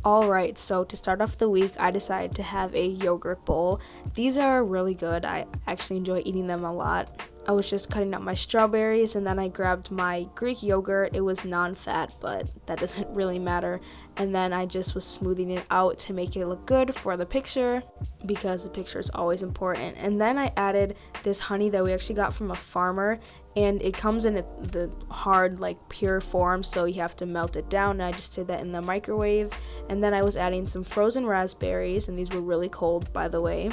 Alright, so to start off the week, I decided to have a yogurt bowl. These are really good. I actually enjoy eating them a lot. I was just cutting up my strawberries, and then I grabbed my Greek yogurt. It was non-fat, but that doesn't really matter. And then I just was smoothing it out to make it look good for the picture, because the picture is always important. And then I added this honey that we actually got from a farmer, and it comes in the hard, pure form, so you have to melt it down, and I just did that in the microwave. And then I was adding some frozen raspberries, and these were really cold, by the way.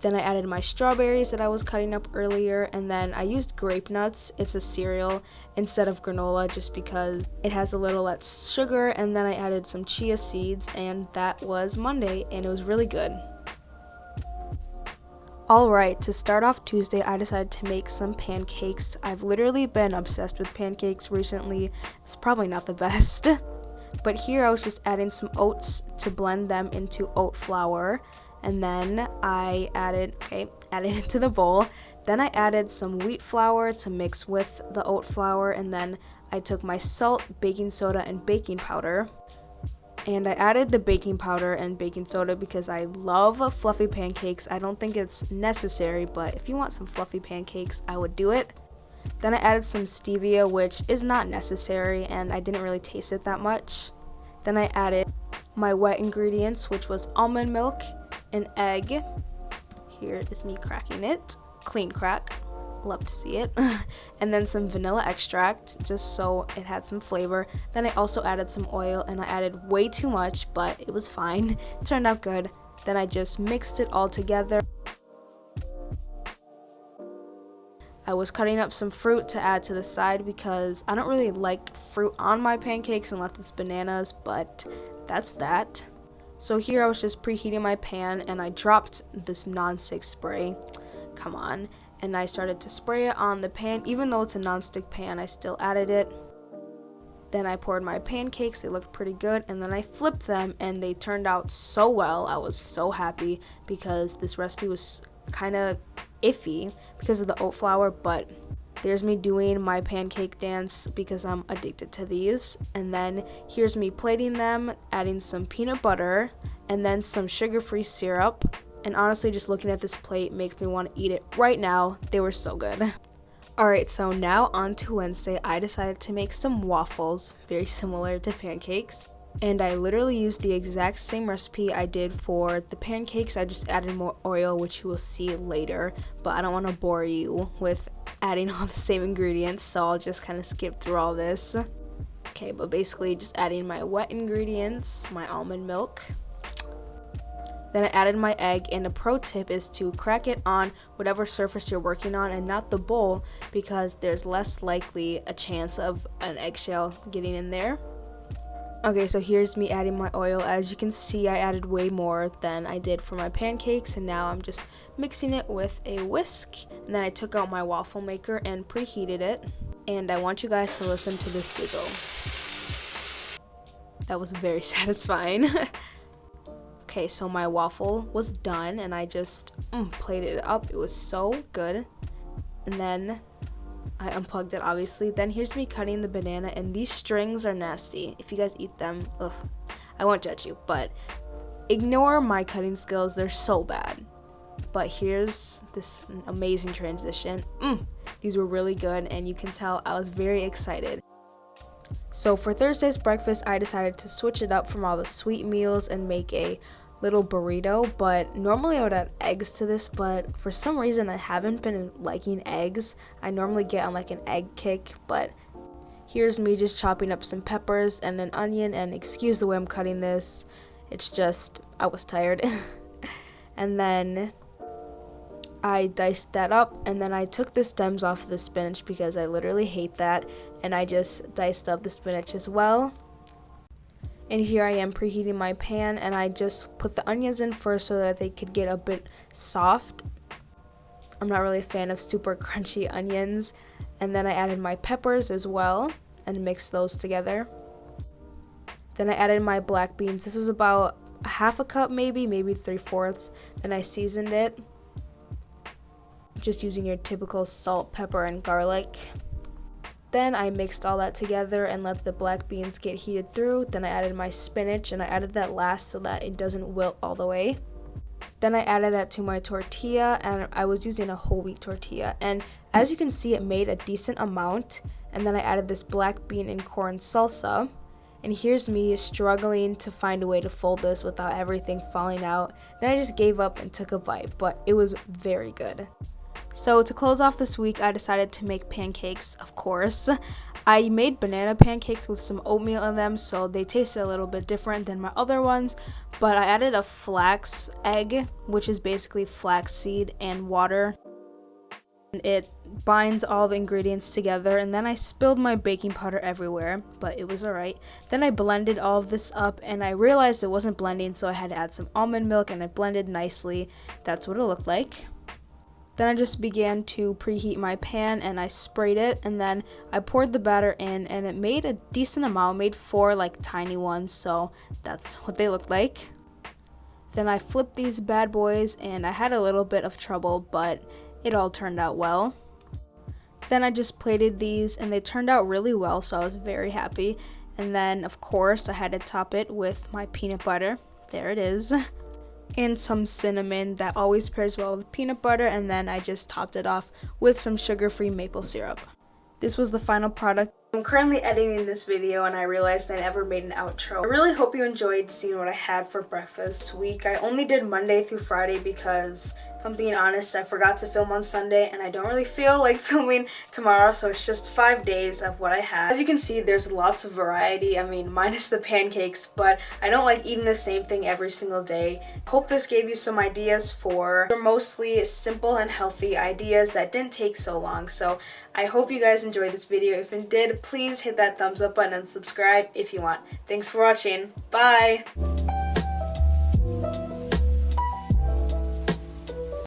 Then I added my strawberries that I was cutting up earlier, and then I used grape nuts. It's a cereal instead of granola just because it has a little less sugar. And then I added some chia seeds, and that was Monday, and it was really good. Alright, to start off Tuesday, I decided to make some pancakes. I've literally been obsessed with pancakes recently. It's probably not the best. But here I was just adding some oats to blend them into oat flour. And then I added it to the bowl. Then I added some wheat flour to mix with the oat flour. And then I took my salt, baking soda, and baking powder. And I added the baking powder and baking soda because I love fluffy pancakes. I don't think it's necessary, but if you want some fluffy pancakes, I would do it. Then I added some stevia, which is not necessary, and I didn't really taste it that much. Then I added my wet ingredients, which was almond milk, an egg. Here is me cracking it. Clean crack. Love to see it. And then some vanilla extract, just so it had some flavor. Then I also added some oil, and I added way too much, but it was fine. It turned out good. Then I just mixed it all together. I was cutting up some fruit to add to the side because I don't really like fruit on my pancakes unless it's bananas, but that's that. So here I was just preheating my pan, and I dropped this non-stick spray. Come on. And I started to spray it on the pan. Even though it's a non-stick pan, I still added it. Then I poured my pancakes. They looked pretty good. And then I flipped them, and they turned out so well. I was so happy because this recipe was kind of iffy because of the oat flour. But there's me doing my pancake dance because I'm addicted to these. And then here's me plating them, adding some peanut butter, and then some sugar-free syrup. And honestly, just looking at this plate makes me want to eat it right now. They were so good. Alright, so now on to Wednesday, I decided to make some waffles, very similar to pancakes. And I literally used the exact same recipe I did for the pancakes. I just added more oil, which you will see later. But I don't want to bore you with adding all the same ingredients, so I'll just kind of skip through all this. Okay, but basically just adding my wet ingredients, my almond milk. Then I added my egg, and a pro tip is to crack it on whatever surface you're working on and not the bowl, because there's less likely a chance of an eggshell getting in there. Okay, so here's me adding my oil. As you can see, I added way more than I did for my pancakes, and now I'm just mixing it with a whisk. And then I took out my waffle maker and preheated it, and I want you guys to listen to this sizzle. That was very satisfying. Okay, so my waffle was done, and I just plated it up. It was so good. And then I unplugged it, obviously. Then here's me cutting the banana, and these strings are nasty. If you guys eat them, ugh, I won't judge you, but ignore my cutting skills. They're so bad. But here's this amazing transition. These were really good, and you can tell I was very excited. So for Thursday's breakfast, I decided to switch it up from all the sweet meals and make a little burrito. But normally I would add eggs to this, but for some reason I haven't been liking eggs. I normally get on an egg kick, but here's me just chopping up some peppers and an onion, and excuse the way I'm cutting this. It's just, I was tired. And then I diced that up, and then I took the stems off the spinach because I literally hate that, and I just diced up the spinach as well. And here I am preheating my pan, and I just put the onions in first so that they could get a bit soft. I'm not really a fan of super crunchy onions. And then I added my peppers as well and mixed those together. Then I added my black beans. This was about a half a cup, maybe 3/4. Then I seasoned it, just using your typical salt, pepper, and garlic. Then I mixed all that together and let the black beans get heated through. Then I added my spinach, and I added that last so that it doesn't wilt all the way. Then I added that to my tortilla, and I was using a whole wheat tortilla. And as you can see, it made a decent amount. And then I added this black bean and corn salsa. And here's me struggling to find a way to fold this without everything falling out. Then I just gave up and took a bite, but it was very good. So to close off this week, I decided to make pancakes, of course. I made banana pancakes with some oatmeal in them, so they tasted a little bit different than my other ones. But I added a flax egg, which is basically flax seed and water. It binds all the ingredients together, and then I spilled my baking powder everywhere, but it was alright. Then I blended all of this up, and I realized it wasn't blending, so I had to add some almond milk, and it blended nicely. That's what it looked like. Then I just began to preheat my pan, and I sprayed it, and then I poured the batter in, and it made a decent amount. It made 4 tiny ones, so that's what they looked like. Then I flipped these bad boys, and I had a little bit of trouble, but it all turned out well. Then I just plated these, and they turned out really well, so I was very happy. And then, of course, I had to top it with my peanut butter. There it is. And some cinnamon. That always pairs well with peanut butter. And then I just topped it off with some sugar-free maple syrup. This was the final product. I'm currently editing this video, and I realized I never made an outro. I really hope you enjoyed seeing what I had for breakfast this week. I only did Monday through Friday because, if I'm being honest, I forgot to film on Sunday, and I don't really feel like filming tomorrow, so it's just 5 days of what I have. As you can see, there's lots of variety, minus the pancakes, but I don't like eating the same thing every single day. Hope this gave you some ideas for mostly simple and healthy ideas that didn't take so long, so I hope you guys enjoyed this video. If you did, please hit that thumbs up button and subscribe if you want. Thanks for watching. Bye!